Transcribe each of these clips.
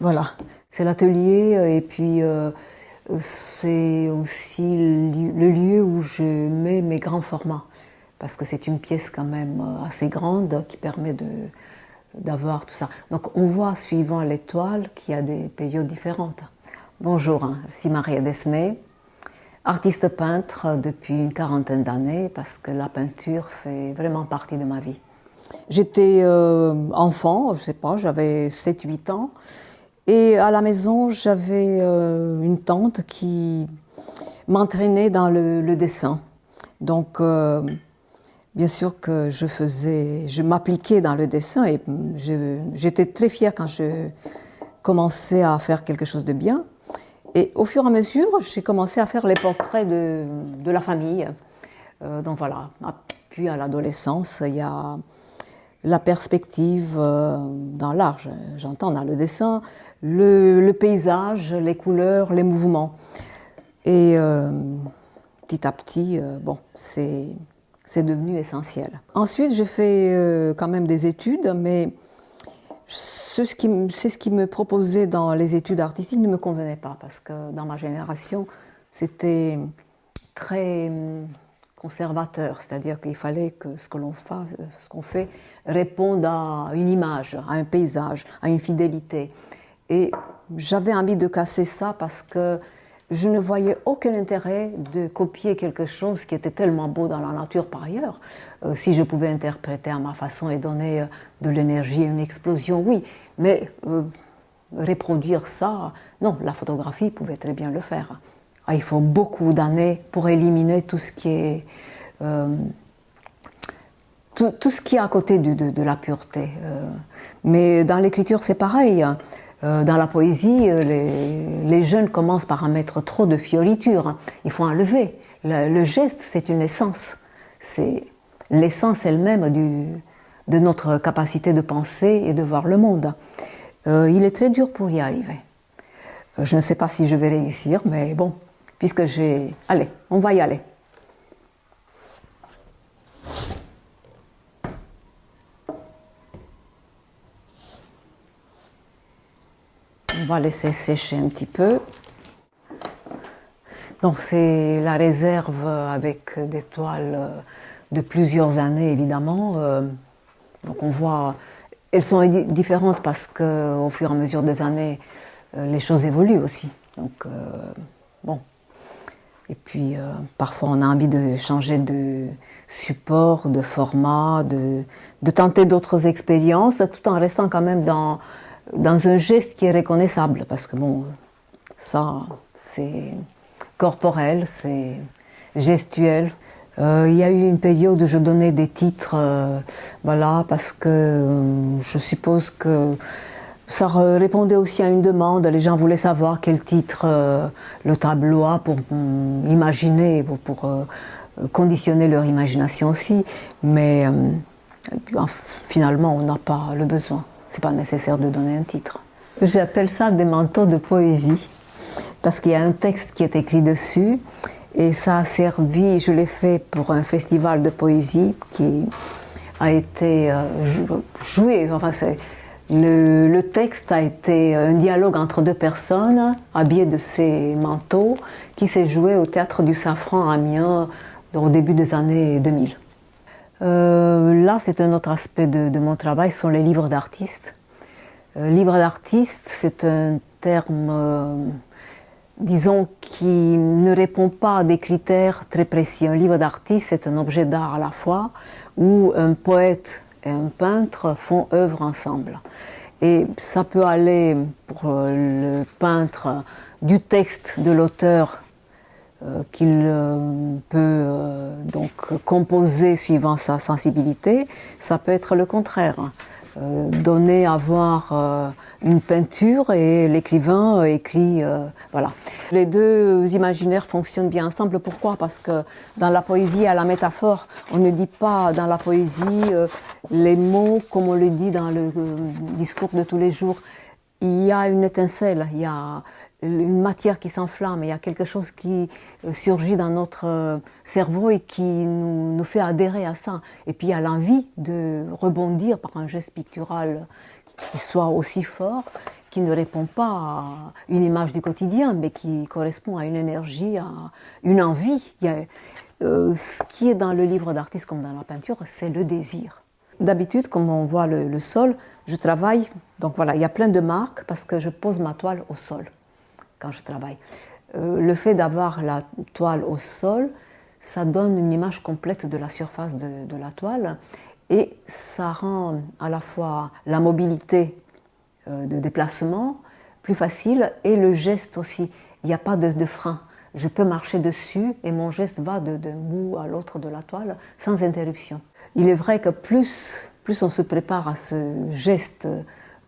Voilà, c'est l'atelier et puis c'est aussi le lieu où je mets mes grands formats. Parce que c'est une pièce quand même assez grande qui permet d'avoir tout ça. Donc on voit, suivant l'étoile, qu'il y a des périodes différentes. Bonjour, je suis Maria Desmé, artiste peintre depuis une quarantaine d'années parce que la peinture fait vraiment partie de ma vie. J'étais enfant, je sais pas, j'avais 7-8 ans. Et à la maison, j'avais une tante qui m'entraînait dans le dessin. Donc, bien sûr que je m'appliquais dans le dessin et j'étais très fière quand je commençais à faire quelque chose de bien. Et au fur et à mesure, j'ai commencé à faire les portraits de la famille. Donc voilà. Puis à l'adolescence, il y a la perspective dans l'art, j'entends dans le dessin, le paysage, les couleurs, les mouvements. Et petit à petit, bon, c'est devenu essentiel. Ensuite, j'ai fait quand même des études, mais ce qui me proposait dans les études artistiques ne me convenait pas, parce que dans ma génération, c'était très conservateur, c'est-à-dire qu'il fallait que ce qu'on fait réponde à une image, à un paysage, à une fidélité. Et j'avais envie de casser ça parce que je ne voyais aucun intérêt de copier quelque chose qui était tellement beau dans la nature par ailleurs. Si je pouvais interpréter à ma façon et donner de l'énergie, une explosion, oui, mais reproduire ça, non, la photographie pouvait très bien le faire. Il faut beaucoup d'années pour éliminer tout ce qui est tout ce qui est à côté de la pureté. Mais dans l'écriture, c'est pareil. Dans la poésie, les jeunes commencent par en mettre trop de fioritures. Il faut enlever. Le geste, c'est une essence. C'est l'essence elle-même de notre capacité de penser et de voir le monde. Il est très dur pour y arriver. Je ne sais pas si je vais réussir, mais bon, puisque j'ai... Allez, on va y aller. On va laisser sécher un petit peu. Donc c'est la réserve avec des toiles de plusieurs années évidemment. Donc on voit, elles sont différentes parce qu'au fur et à mesure des années, les choses évoluent aussi. Donc bon. Et puis parfois on a envie de changer de support, de format, de tenter d'autres expériences, tout en restant quand même dans un geste qui est reconnaissable, parce que bon, ça, c'est corporel, c'est gestuel. Il y a eu une période où je donnais des titres, voilà, parce que je suppose que ça répondait aussi à une demande. Les gens voulaient savoir quel titre le tableau a pour imaginer, pour conditionner leur imagination aussi. Mais finalement, on n'a pas le besoin. C'est pas nécessaire de donner un titre. J'appelle ça des manteaux de poésie, parce qu'il y a un texte qui est écrit dessus, et ça a servi, je l'ai fait pour un festival de poésie qui a été joué, enfin le texte a été un dialogue entre deux personnes habillées de ces manteaux qui s'est joué au Théâtre du Safran à Amiens au début des années 2000. Là, c'est un autre aspect de mon travail, ce sont les livres d'artistes. Livre d'artiste, c'est un terme, disons, qui ne répond pas à des critères très précis. Un livre d'artiste, c'est un objet d'art à la fois, où un poète et un peintre font œuvre ensemble. Et ça peut aller, pour le peintre, du texte de l'auteur qu'il peut donc composer suivant sa sensibilité. Ça peut être le contraire, donner à voir une peinture et l'écrivain écrit, voilà. Les deux imaginaires fonctionnent bien ensemble. Pourquoi? Parce que dans la poésie, à la métaphore, on ne dit pas dans la poésie les mots comme on le dit dans le discours de tous les jours. Il y a une étincelle, il y a une matière qui s'enflamme, il y a quelque chose qui surgit dans notre cerveau et qui nous fait adhérer à ça. Et puis il y a l'envie de rebondir par un geste pictural qui soit aussi fort. qui ne répond pas à une image du quotidien, mais qui correspond à une énergie, à une envie. Ce qui est dans le livre d'artiste comme dans la peinture, c'est le désir. D'habitude, comme on voit le sol, je travaille, donc voilà, il y a plein de marques parce que je pose ma toile au sol quand je travaille. Le fait d'avoir la toile au sol, ça donne une image complète de la surface de la toile et ça rend à la fois la mobilité de déplacement plus facile et le geste aussi. Il n'y a pas de frein. Je peux marcher dessus et mon geste va d'un bout à l'autre de la toile sans interruption. Il est vrai que plus on se prépare à ce geste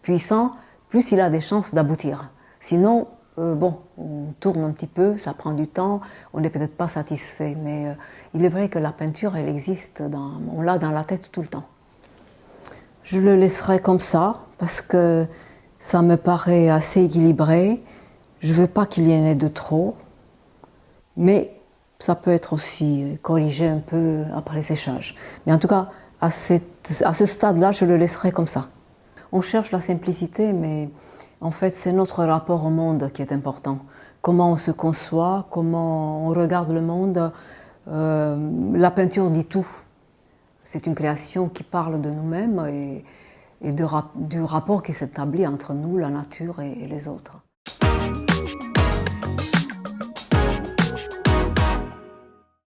puissant, plus il a des chances d'aboutir. Sinon, bon, on tourne un petit peu, ça prend du temps, on n'est peut-être pas satisfait, mais il est vrai que la peinture, elle existe, on l'a dans la tête tout le temps. Je le laisserai comme ça, parce que ça me paraît assez équilibré. Je ne veux pas qu'il y en ait de trop, mais ça peut être aussi corrigé un peu après le séchage. Mais en tout cas, à ce stade-là, je le laisserai comme ça. On cherche la simplicité, mais en fait, c'est notre rapport au monde qui est important. Comment on se conçoit, comment on regarde le monde. La peinture dit tout. C'est une création qui parle de nous-mêmes et du rapport qui s'établit entre nous, la nature et les autres.